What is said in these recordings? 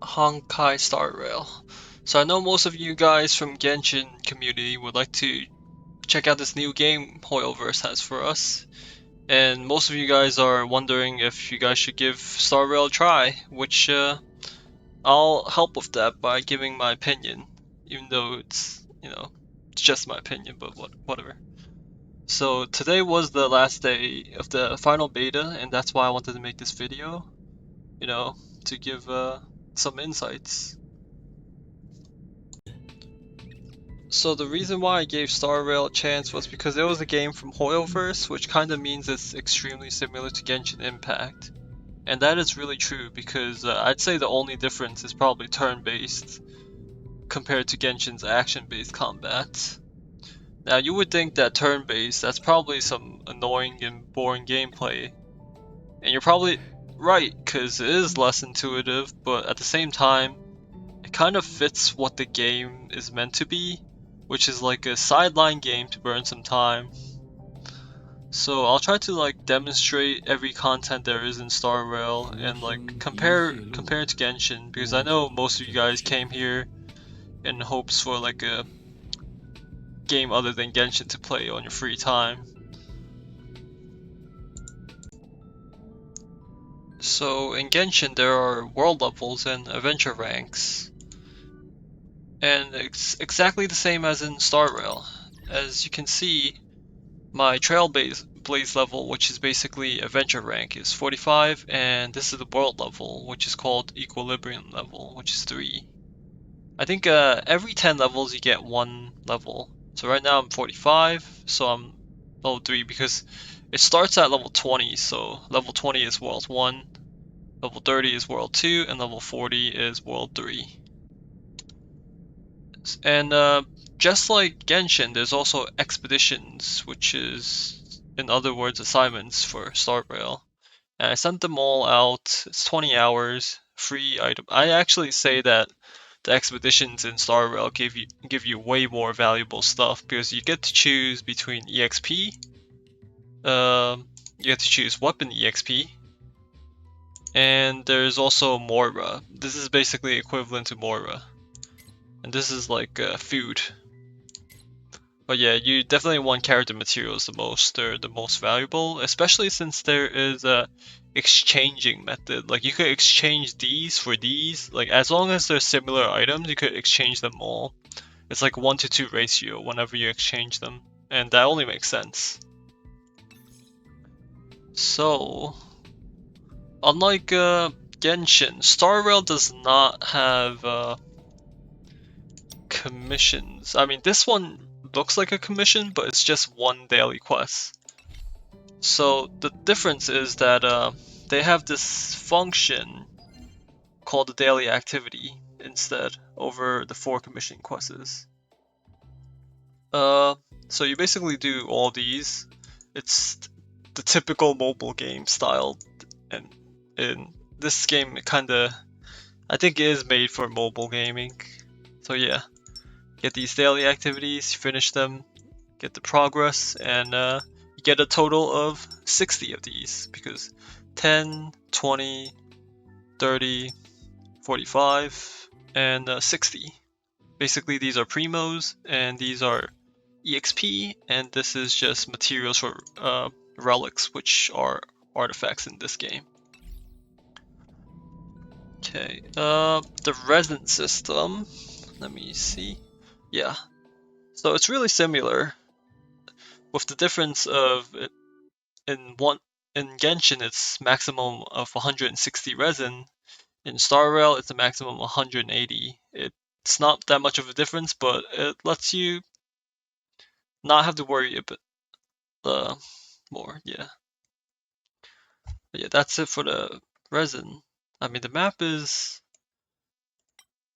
Honkai starrail. So I know most of you guys from Genshin community would like to check out this new game Hoyoverse has for us. And most of you guys are wondering if you guys should give starrail a try, which I'll help with that by giving my opinion, even though it's just my opinion, but whatever. So today was the last day of the final beta, and that's why I wanted to make this video, to give some insights. So the reason why I gave starrail a chance was because it was a game from hoyoverse, which kind of means it's extremely similar to Genshin Impact. And that is really true because I'd say the only difference is probably turn-based compared to Genshin's action-based combat. Now you would think that turn-based, that's probably some annoying and boring gameplay. And you're probably right, because it is less intuitive, but at the same time, it kind of fits what the game is meant to be, which is like a sideline game to burn some time. So I'll try to demonstrate every content there is in starrail and compare it to Genshin, because I know most of you guys came here in hopes for like a game other than Genshin to play on your free time. So in Genshin there are world levels and adventure ranks, and it's exactly the same as in starrail. As you can see, my Trailblaze level, which is basically adventure rank, is 45, and this is the world level, which is called equilibrium level, which is 3. I think every 10 levels you get 1 level. So right now I'm 45, so I'm level 3 because it starts at level 20, so level 20 is world 1, level 30 is world 2, and level 40 is world 3. And just like Genshin, there's also expeditions, which is, in other words, assignments for starrail. And I sent them all out. It's 20 hours, free item. I actually say that the expeditions in starrail give you way more valuable stuff because you get to choose between EXP. You get to choose weapon EXP, and there's also Mora. This is basically equivalent to Mora, and this is like food. But yeah, you definitely want character materials the most. They're the most valuable, especially since there is a exchanging method. Like you could exchange these for these. Like as long as they're similar items, you could exchange them all. It's like 1-to-2 ratio whenever you exchange them, and that only makes sense. So, unlike Genshin, starrail does not have commissions. I mean, this one looks like a commission, but it's just one daily quest. So the difference is that they have this function called the daily activity instead over the 4 commission quests. So you basically do all these. It's the typical mobile game style, and in this game it I think it is made for mobile gaming. So yeah, get these daily activities, finish them, get the progress, and you get a total of 60 of these because 10, 20, 30, 45, and 60. Basically these are primos, and these are EXP, and this is just materials for relics, which are artifacts in this game. Okay, the resin system, let me see. Yeah, so it's really similar, with the difference of in Genshin it's maximum of 160 resin. In starrail it's a maximum of 180. It's not that much of a difference, but it lets you not have to worry a bit more. Yeah. But yeah, that's it for the resin. I mean, the map is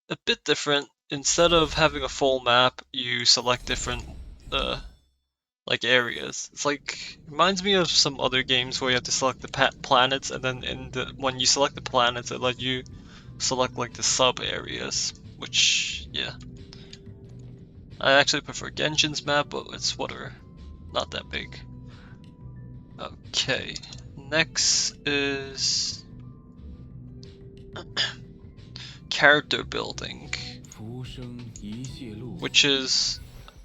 a bit different. Instead of having a full map, you select different areas. It's reminds me of some other games where you have to select the planets, and then when you select the planets, it let you select like the sub areas. Which, yeah, I actually prefer Genshin's map, but it's whatever, not that big. Okay, next is character building, which is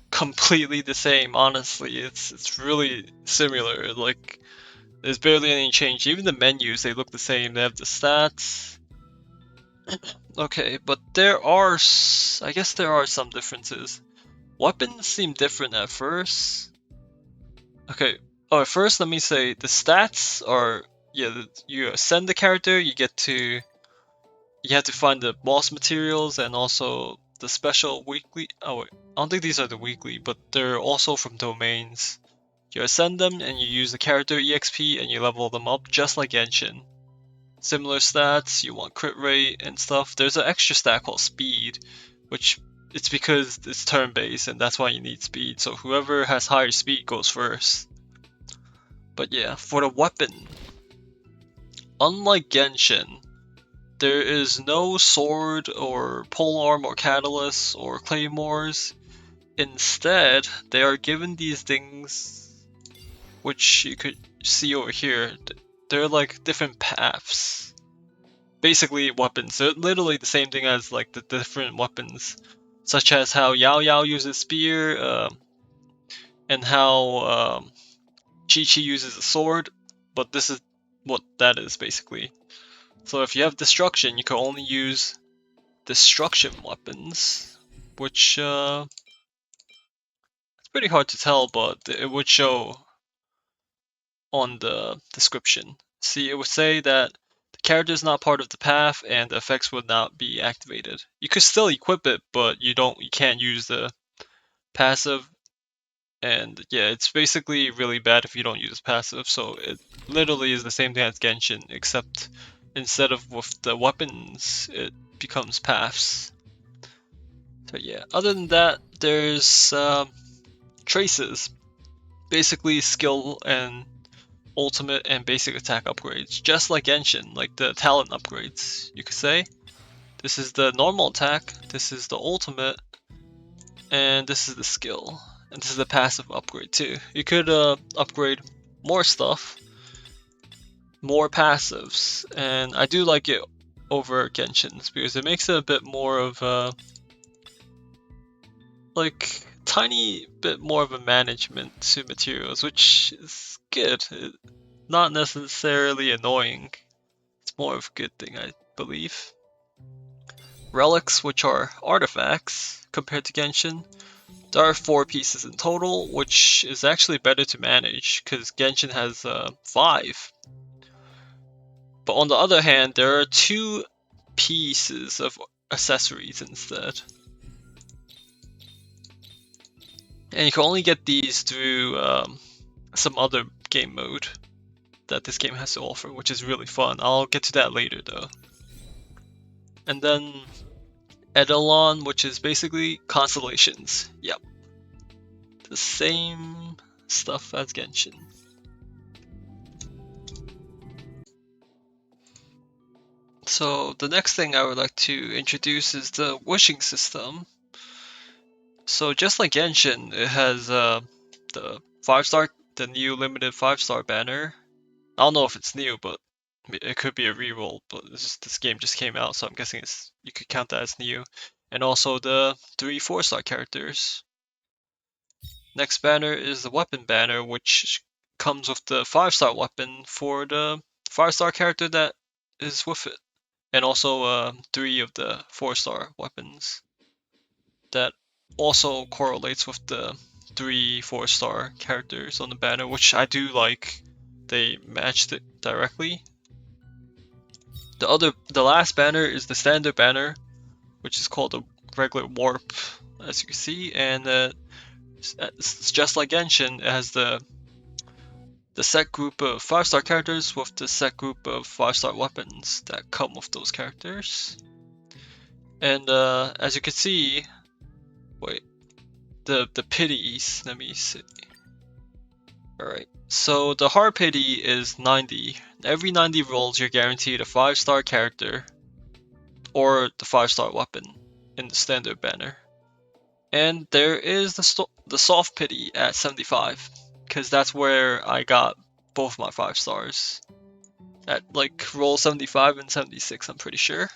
completely the same. Honestly, it's really similar. Like, there's barely any change. Even the menus, they look the same. They have the stats. Okay, but I guess there are some differences. Weapons seem different at first. Okay, at first let me say the stats are, yeah, you ascend the character, you have to find the boss materials and also the special weekly, oh wait, I don't think these are the weekly, but they're also from domains. You ascend them and you use the character EXP and you level them up just like Genshin. Similar stats, you want crit rate and stuff. There's an extra stat called speed, which it's because it's turn-based and that's why you need speed. So whoever has higher speed goes first. But yeah, for the weapon, unlike Genshin, there is no sword or polearm or catalyst or claymores. Instead, they are given these things, which you could see over here. They're like different paths. Basically weapons. They're literally the same thing as like the different weapons, such as how Yao Yao uses spear, and how Chi Chi uses a sword. But this is what that is basically. So if you have destruction, you can only use destruction weapons, which it's pretty hard to tell, but it would show on the description. See, it would say that the character is not part of the path and the effects would not be activated. You could still equip it, but you can't use the passive. And yeah, it's basically really bad if you don't use passive. So it literally is the same thing as Genshin, except instead of with the weapons, it becomes paths. So yeah, other than that, there's traces, basically skill and ultimate and basic attack upgrades, just like Genshin, like the talent upgrades, you could say. This is the normal attack, this is the ultimate, and this is the skill. And this is the passive upgrade too. You could upgrade more stuff, more passives, and I do like it over Genshin's because it makes it a bit more of a, like, tiny bit more of a management to materials, which is good. Not necessarily annoying. It's more of a good thing, I believe. Relics, which are artifacts, compared to Genshin. There are 4 pieces in total, which is actually better to manage, because Genshin has 5. But on the other hand, there are 2 pieces of accessories instead. And you can only get these through some other game mode that this game has to offer, which is really fun. I'll get to that later though. And then Eidolon, which is basically constellations. Yep. The same stuff as Genshin. So the next thing I would like to introduce is the wishing system. So just like Genshin, it has the 5-star, the new limited 5-star banner. I don't know if it's new, but it could be a reroll. But this game just came out, so I'm guessing you could count that as new. And also the 3 4-star characters. Next banner is the weapon banner, which comes with the 5-star weapon for the 5-star character that is with it. And also 3 of the 4-star weapons. That also correlates with the 3 4-star characters on the banner, which I do like. They matched it directly. The last banner is the standard banner, which is called the regular warp, as you can see, and it's just like Genshin. It has the set group of 5-star characters with the set group of 5-star weapons that come with those characters. And as you can see, wait, the pities, let me see. Alright, so the hard pity is 90. Every 90 rolls, you're guaranteed a 5-star character or the 5-star weapon in the standard banner. And there is the soft pity at 75, because that's where I got both my 5 stars. At like roll 75 and 76, I'm pretty sure.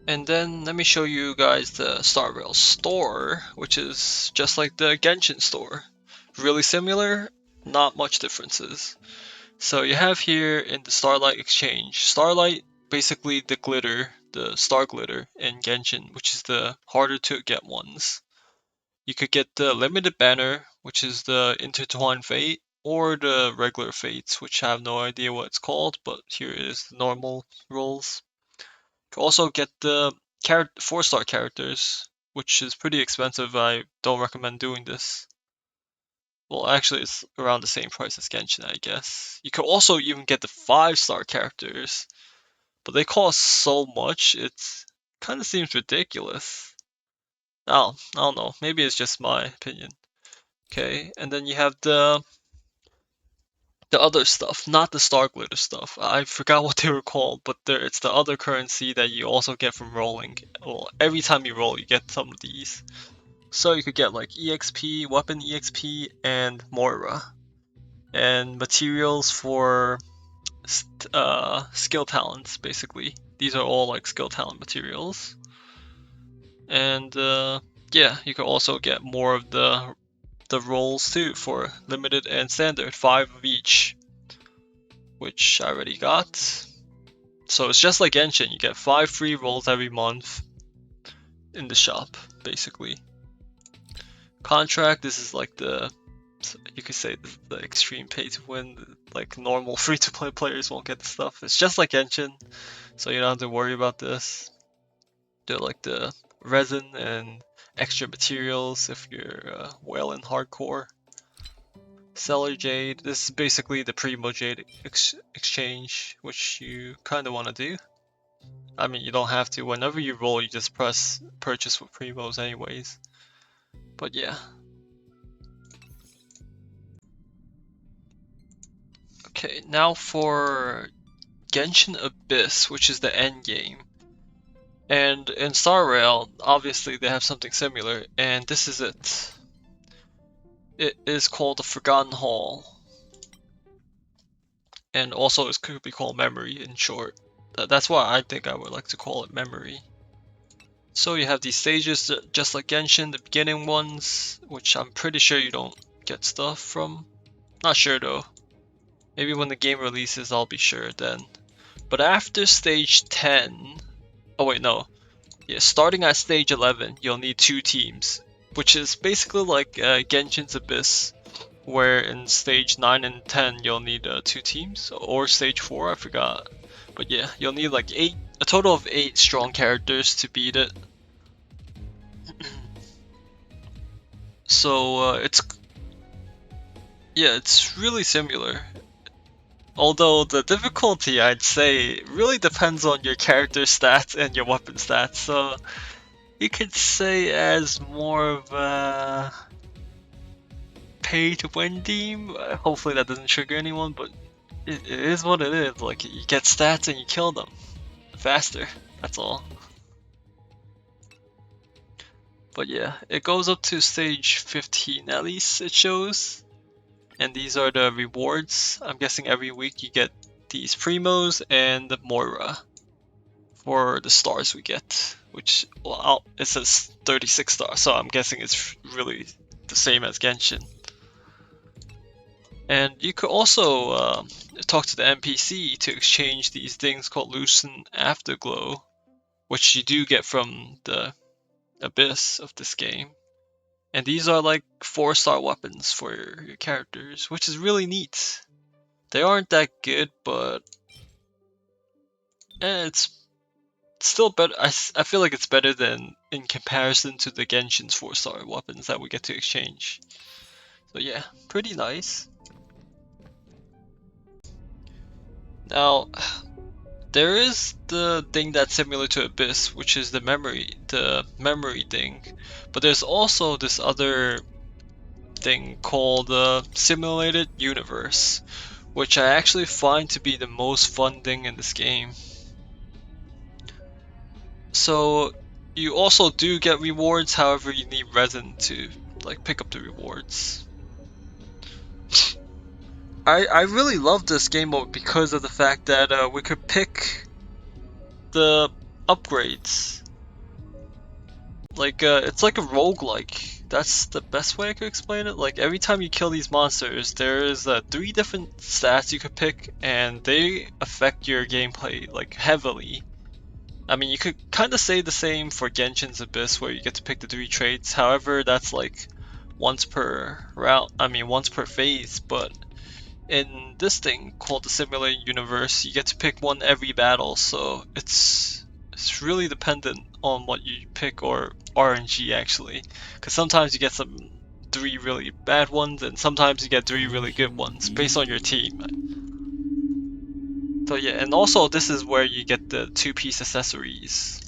And then let me show you guys the starrail store, which is just like the Genshin store. Really similar, not much differences. So you have here in the Starlight Exchange, Starlight, basically the glitter, the star glitter in Genshin, which is the harder to get ones. You could get the limited banner, which is the intertwined fate, or the regular fates, which I have no idea what it's called, but here is the normal rolls. You can also get the 4-star characters, which is pretty expensive. I don't recommend doing this. Well, actually, it's around the same price as Genshin, I guess. You could also even get the 5-star characters, but they cost so much, it's kind of seems ridiculous. I don't know. Maybe it's just my opinion. Okay, and then you have the other stuff, not the star glitter stuff. I forgot what they were called, but it's the other currency that you also get from rolling. Well, every time you roll, you get some of these. So you could get like EXP, weapon EXP, and Moira, and materials for skill talents. Basically, these are all like skill talent materials. And yeah, you could also get more of the rolls too for limited and standard, 5 of each, which I already got. So it's just like Genshin, you get 5 free rolls every month in the shop, basically. Contract, this is like you could say the extreme pay to win, like normal free to play players won't get the stuff. It's just like Genshin, so you don't have to worry about this. They're like the resin and extra materials if you're well in hardcore. Seller Jade, this is basically the Primo Jade exchange, which you kind of want to do. I mean, you don't have to. Whenever you roll, you just press purchase with Primos anyways. But yeah. Okay, now for Genshin Abyss, which is the end game. And in Star Rail, obviously they have something similar, and this is it. It is called the Forgotten Hall. And also it could be called Memory in short. That's why I think I would like to call it Memory. So you have these stages just like Genshin, the beginning ones, which I'm pretty sure you don't get stuff from. Not sure though. Maybe when the game releases I'll be sure then. But after stage 10, oh wait no, yeah, starting at stage 11 you'll need 2 teams, which is basically like Genshin's Abyss, where in stage 9 and 10 you'll need 2 teams, or stage 4, I forgot. But yeah, you'll need like a total of 8 strong characters to beat it. So it's really similar. Although the difficulty, I'd say, really depends on your character stats and your weapon stats. So you could say as more of a pay to win team. Hopefully that doesn't trigger anyone, but it is what it is. Like, you get stats and you kill them faster. That's all. But yeah, it goes up to stage 15 at least, it shows. And these are the rewards. I'm guessing every week you get these Primos and the Moira for the stars we get, which, well, it says 36 stars, so I'm guessing it's really the same as Genshin. And you could also talk to the NPC to exchange these things called Lucent Afterglow, which you do get from the Abyss of this game. And these are like 4-star weapons for your characters, which is really neat. They aren't that good, but it's still better. I feel like it's better than in comparison to the Genshin's 4-star weapons that we get to exchange. So yeah, pretty nice. Now, there is the thing that's similar to Abyss, which is the memory thing. But there's also this other thing called simulated universe, which I actually find to be the most fun thing in this game. So you also do get rewards, however you need resin to like pick up the rewards. I really love this game mode because of the fact that we could pick the upgrades. Like, it's like a roguelike. That's the best way I could explain it. Like, every time you kill these monsters, there's 3 different stats you could pick, and they affect your gameplay, like, heavily. I mean, you could kind of say the same for Genshin's Abyss, where you get to pick the 3 traits. However, that's like once per round, I mean, once per phase, but in this thing called the Simulated Universe, you get to pick one every battle, so it's really dependent on what you pick, or RNG actually, because sometimes you get some 3 really bad ones, and sometimes you get 3 really good ones based on your team. So yeah, and also this is where you get the 2-piece accessories.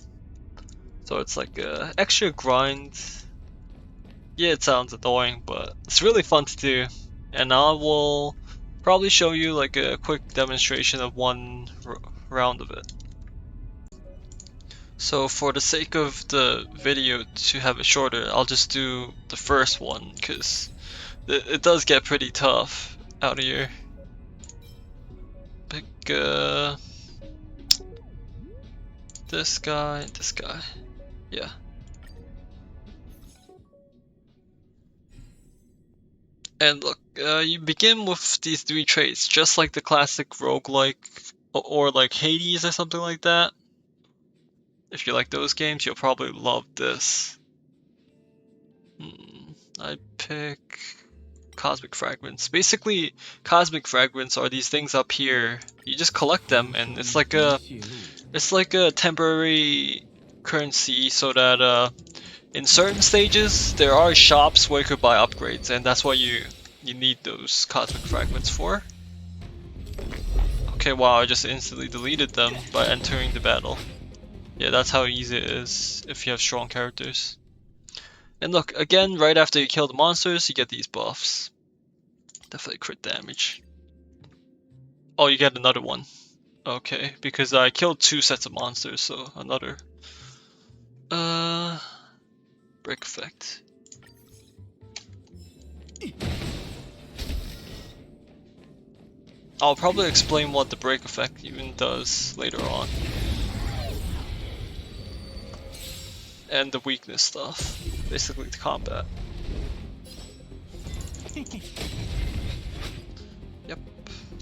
So it's like a extra grind. Yeah, it sounds annoying, but it's really fun to do. And I will probably show you like a quick demonstration of one round of it. So for the sake of the video to have it shorter, I'll just do the first one, because it does get pretty tough out here. Pick this guy, yeah. And look, you begin with these 3 traits, just like the classic roguelike, or like Hades or something like that. If you like those games, you'll probably love this. I pick Cosmic Fragments. Basically, Cosmic Fragments are these things up here. You just collect them, and it's like a temporary currency, so that in certain stages there are shops where you could buy upgrades, and that's what you need those Cosmic Fragments for. Okay, wow, I just instantly deleted them by entering the battle. Yeah, that's how easy it is if you have strong characters. And look, again, right after you kill the monsters, you get these buffs. Definitely crit damage. Oh, you get another one. Okay, because I killed 2 sets of monsters, so another. Break effect. I'll probably explain what the break effect even does later on. And the weakness stuff. Basically the combat. Yep,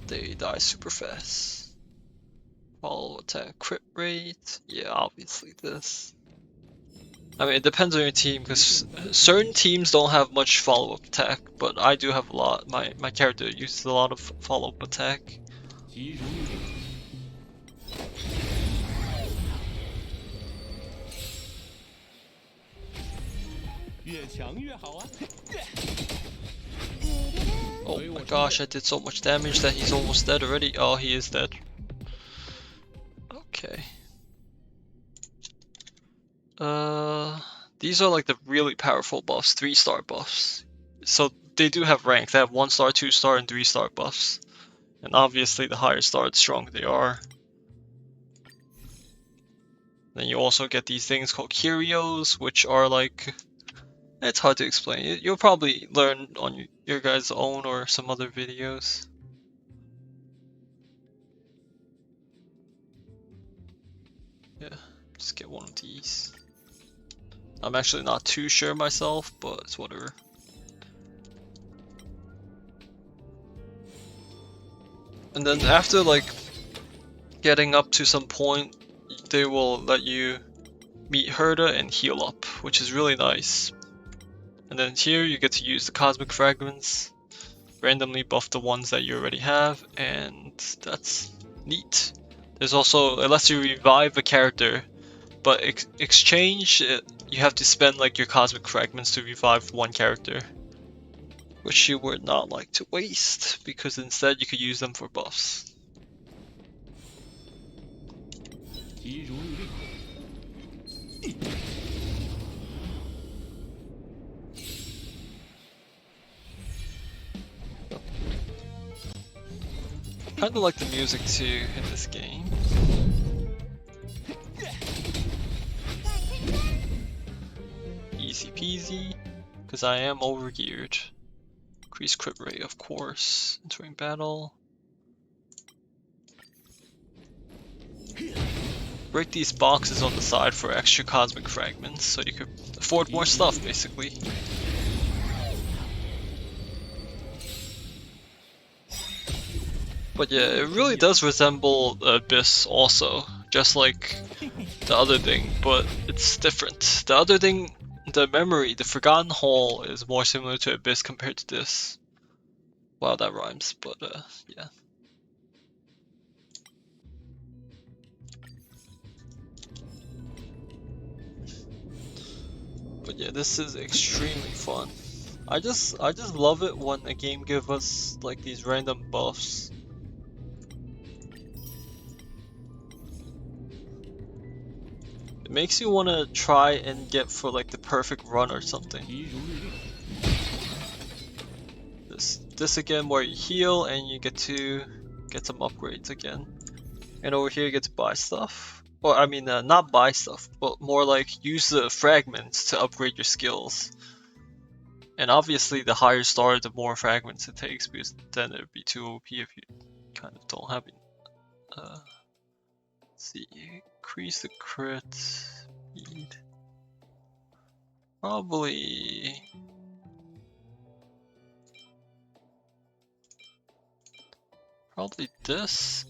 they die super fast. Follow attack crit rate. Yeah, obviously this. I mean, it depends on your team, because certain teams don't have much follow-up attack, but I do have a lot. My character uses a lot of follow-up attack. Oh my gosh, I did so much damage that he's almost dead already. Oh, he is dead. Okay. These are like the really powerful buffs, 3-star buffs. So they do have rank. They have 1-star, 2-star, and 3-star buffs. And obviously the higher star, the stronger they are. Then you also get these things called curios, which are like... It's hard to explain. You'll probably learn on your guys' own or some other videos. Yeah, just get one of these. I'm actually not too sure myself, but it's whatever. And then after like getting up to some point, they will let you meet Herda and heal up, which is really nice. And then here you get to use the Cosmic Fragments, randomly buff the ones that you already have, and that's neat. There's also, it lets you revive a character, but exchange, you have to spend like your Cosmic Fragments to revive one character, which you would not like to waste, because instead you could use them for buffs. Kinda like the music too in this game. Easy peasy, because I am overgeared. Increase crit rate, of course. Entering battle. break these boxes on the side for extra cosmic fragments, so you could afford more stuff, basically. But yeah, it really does resemble Abyss also, just like the other thing, but it's different. The other thing, the memory, the Forgotten Hall, is more similar to Abyss compared to this. Wow, that rhymes, but yeah. But yeah, this is extremely fun. I just love it when a game gives us like these random buffs. It makes you want to try and get for like the perfect run or something. This again where you heal and you get to get some upgrades again. And over here you get to buy stuff. Or I mean not buy stuff, but more like use the fragments to upgrade your skills. And obviously the higher star the more fragments it takes, because then it would be too OP if you kind of don't have it. Let's see, increase the crit speed. Probably this.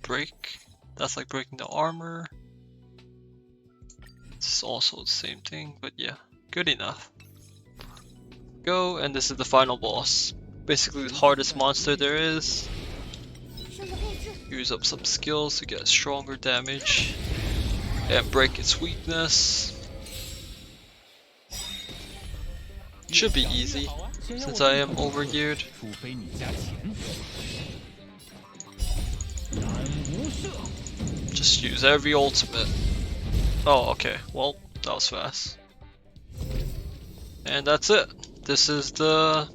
Break. That's like breaking the armor. It's also the same thing, but yeah, good enough. Go, and this is the final boss. Basically the hardest monster there is. Use up some skills to get stronger damage and break its weakness. Should be easy, since I am overgeared. Just use every ultimate. Oh, okay, well, that was fast. And that's it. This is the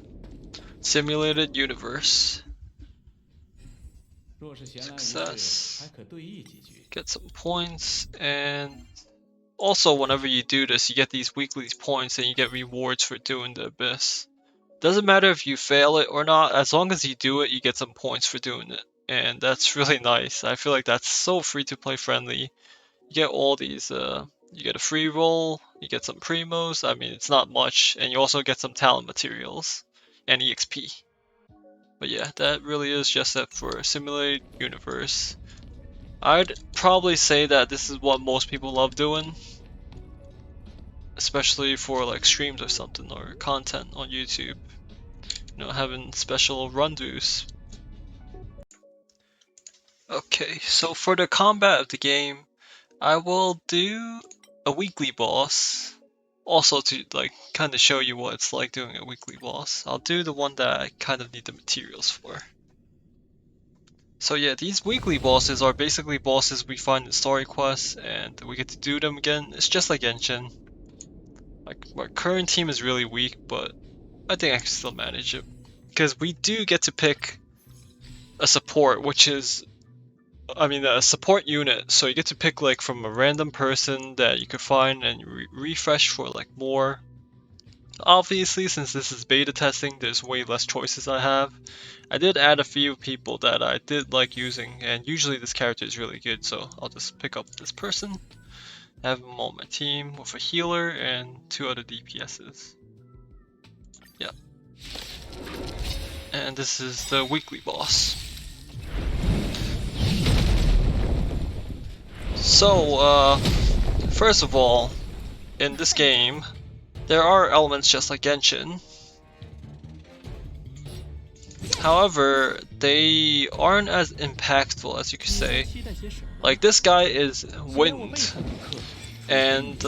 simulated universe. Success. Get some points, and also whenever you do this, you get these weekly points and you get rewards for doing the Abyss. Doesn't matter if you fail it or not, as long as you do it, you get some points for doing it. And that's really nice. I feel like that's so free to play friendly. You get all these, you get a free roll, you get some primos, I mean it's not much, and you also get some talent materials and EXP. But yeah, that really is just it for Simulated Universe. I'd probably say that this is what most people love doing, especially for like streams or something, or content on YouTube. You know, having special run-dos. Okay, so for the combat of the game, I will do a weekly boss. Also to like kind of show you what it's like doing a weekly boss. I'll do the one that I kind of need the materials for. So yeah, these weekly bosses are basically bosses we find in story quests, and we get to do them again. It's just like Genshin. Like my current team is really weak, but I think I can still manage it. Because we do get to pick a support, which is, I mean, a support unit. So you get to pick like from a random person that you could find and refresh for like more. Obviously, since this is beta testing, there's way less choices I have. I did add a few people that I did like using, and usually this character is really good, so I'll just pick up this person, have him on my team with a healer and 2 other DPSs. Yeah. And this is the weekly boss. So, first of all, in this game, there are elements just like Genshin. However, they aren't as impactful as you could say. Like this guy is wind, and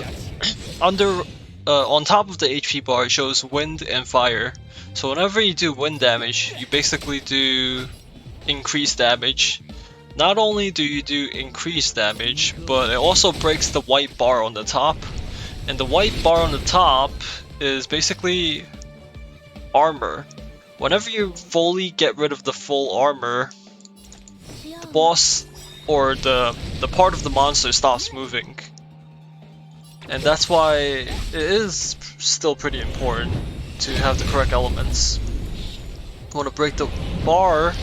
under on top of the HP bar it shows wind and fire. So whenever you do wind damage, you basically do increased damage. Not only do you do increased damage, but it also breaks the white bar on the top. And the white bar on the top is basically armor. Whenever you fully get rid of the full armor, the boss or the part of the monster stops moving. And that's why it is still pretty important to have the correct elements. You want to break the bar,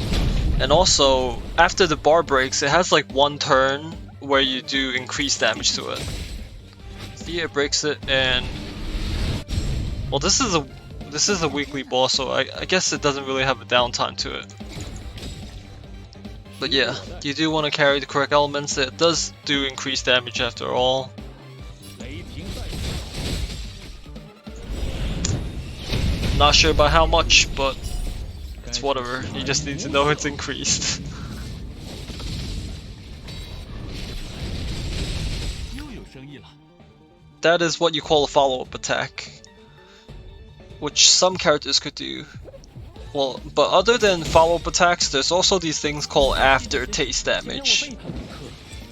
And also, after the bar breaks, it has like one turn where you do increased damage to it. See, it breaks it, and well, this is a weekly boss, so I guess it doesn't really have a downtime to it. But yeah, you do want to carry the correct elements. It does do increased damage after all. Not sure by how much, but it's whatever. You just need to know it's increased. That is what you call a follow-up attack, which some characters could do. Well, but other than follow-up attacks, there's also these things called aftertaste damage.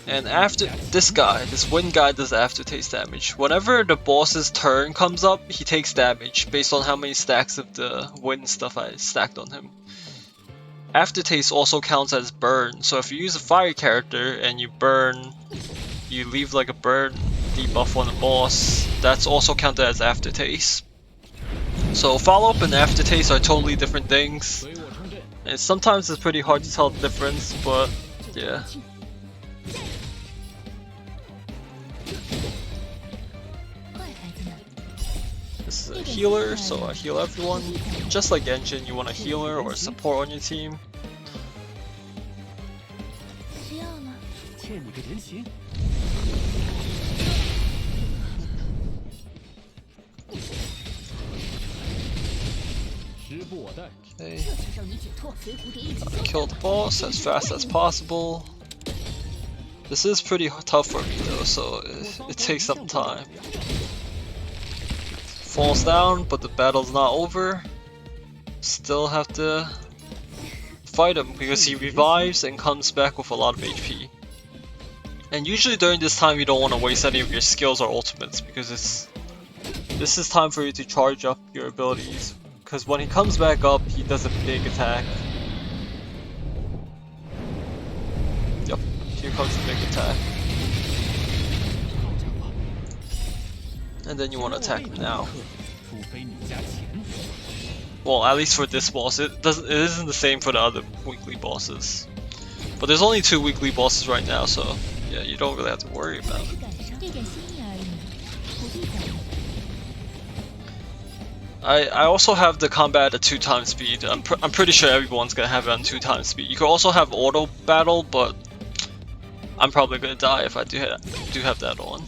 And after this wind guy does aftertaste damage. Whenever the boss's turn comes up, he takes damage based on how many stacks of the wind stuff I stacked on him. Aftertaste also counts as burn, so if you use a fire character and you burn, you leave like a burn debuff on the boss, that's also counted as aftertaste. So follow-up and aftertaste are totally different things, and sometimes it's pretty hard to tell the difference, but yeah. This is a healer, so I heal everyone. Just like Genshin, you want a healer or a support on your team. Okay. Gotta kill the boss as fast as possible. This is pretty tough for me though, so it takes some time. Falls down, but the battle's not over. Still have to fight him because he revives and comes back with a lot of HP. And usually during this time you don't want to waste any of your skills or ultimates because this is time for you to charge up your abilities. Because when he comes back up, he does a big attack. Yep, here comes the big attack. And then you want to attack him now. Well, at least for this boss, it isn't the same for the other weekly bosses. But there's only 2 weekly bosses right now, so yeah, you don't really have to worry about it. I also have the combat at 2x speed. I'm pretty sure everyone's gonna have it on 2x speed. You could also have auto battle, but I'm probably gonna die if I do have that on.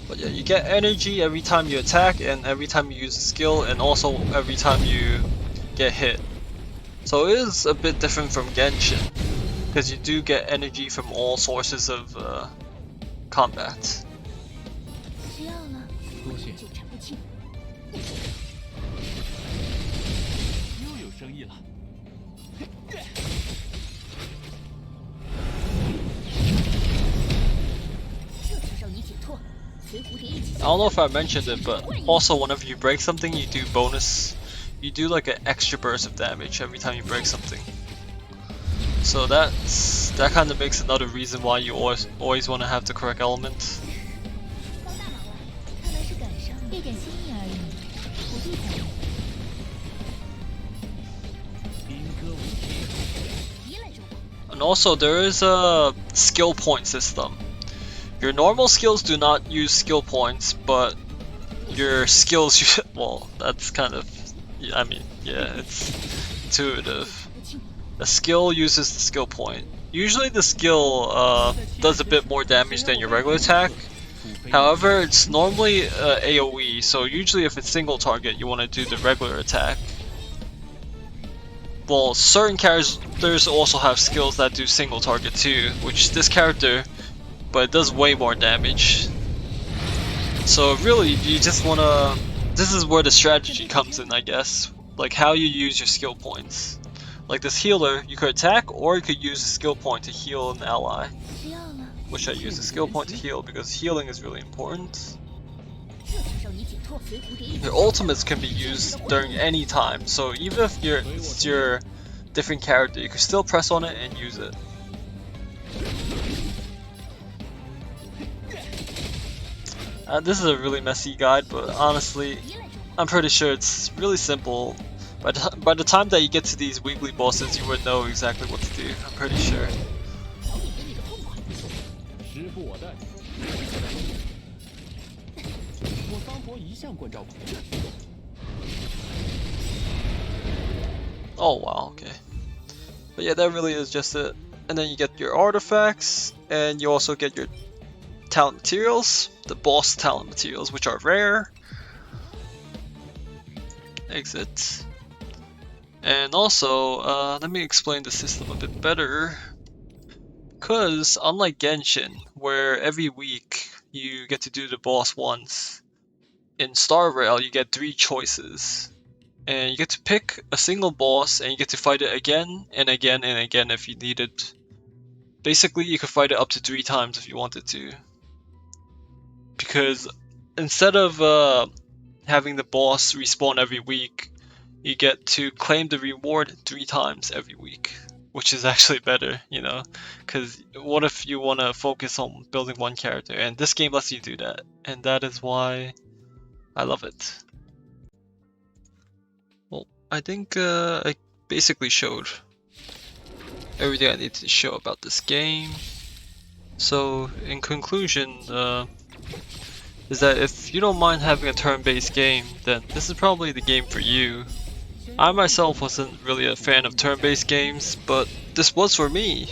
But yeah, you get energy every time you attack and every time you use a skill, and also every time you get hit. So it is a bit different from Genshin, because you do get energy from all sources of combat. I don't know if I mentioned it, but also whenever you break something, you do like an extra burst of damage every time you break something. So that kind of makes another reason why you always want to have the correct element. And also there is a skill point system. Your normal skills do not use skill points, but your skills, well, that's kind of, I mean, yeah, it's intuitive. A skill uses the skill point. Usually the skill does a bit more damage than your regular attack. However, it's normally AoE, so usually if it's single target, you want to do the regular attack. Well, certain characters also have skills that do single target too, which this character, but it does way more damage. So really, you just wanna... This is where the strategy comes in, I guess. Like how you use your skill points. Like this healer, you could attack, or you could use a skill point to heal an ally. Which I use a skill point to heal, because healing is really important. Your ultimates can be used during any time, so even if it's your different character, you can still press on it and use it. This is a really messy guide, but honestly, I'm pretty sure it's really simple. By the time that you get to these weekly bosses, you would know exactly what to do. I'm pretty sure. Oh wow, okay. But yeah, that really is just it. And then you get your artifacts, and you also get your talent materials, the boss talent materials, which are rare. Exit. And also, let me explain the system a bit better. Because unlike Genshin, where every week you get to do the boss once, in starrail you get 3 choices. And you get to pick a single boss and you get to fight it again and again and again if you need it. Basically, you could fight it up to 3 times if you wanted to. Because instead of having the boss respawn every week, you get to claim the reward 3 times every week, which is actually better, you know? Because what if you want to focus on building one character, and this game lets you do that, and that is why I love it. Well, I think I basically showed everything I need to show about this game. So, in conclusion, is that if you don't mind having a turn-based game, then this is probably the game for you. I myself wasn't really a fan of turn-based games, but this was for me.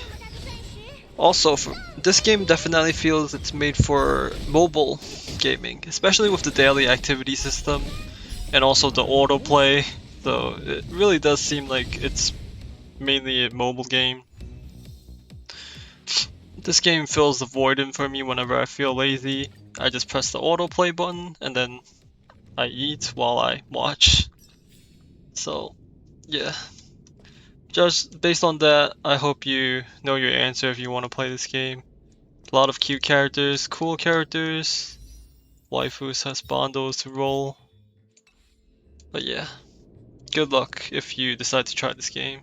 Also, this game definitely feels it's made for mobile gaming, especially with the daily activity system and also the autoplay. So it really does seem like it's mainly a mobile game. This game fills the void in for me whenever I feel lazy. I just press the autoplay button and then I eat while I watch. So, yeah. Just based on that, I hope you know your answer if you want to play this game. A lot of cute characters, cool characters, waifus has bundles to roll. But yeah, good luck if you decide to try this game.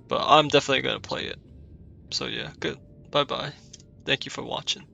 But I'm definitely gonna play it. So yeah, good. Bye bye. Thank you for watching.